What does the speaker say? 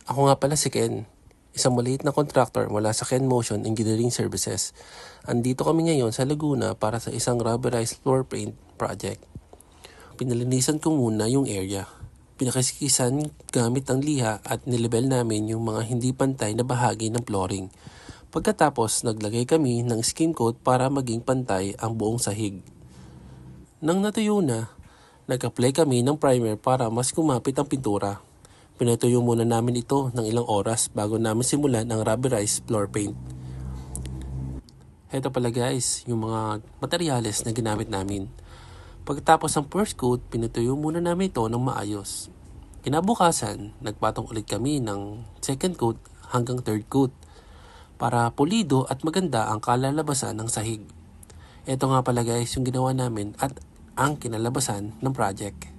Ako nga pala si Ken, isang maliit na contractor mula sa Ken Motion Engineering Services. Andito kami ngayon sa Laguna para sa isang rubberized floor paint project. Pinalinisan ko muna yung area. Pinakisikisan gamit ang liha at nilebel namin yung mga hindi pantay na bahagi ng flooring. Pagkatapos, naglagay kami ng skim coat para maging pantay ang buong sahig. Nang natuyo na, nag-apply kami ng primer para mas kumapit ang pintura. Pinatuyo muna namin ito ng ilang oras bago namin simulan ang rubberized floor paint. Heto pala guys, yung mga materyales na ginamit namin. Pagkatapos ng first coat, pinatuyo muna namin ito ng maayos. Kinabukasan, nagpatong ulit kami ng second coat hanggang third coat para pulido at maganda ang kalalabasan ng sahig. Ito nga pala guys yung ginawa namin at ang kinalabasan ng project.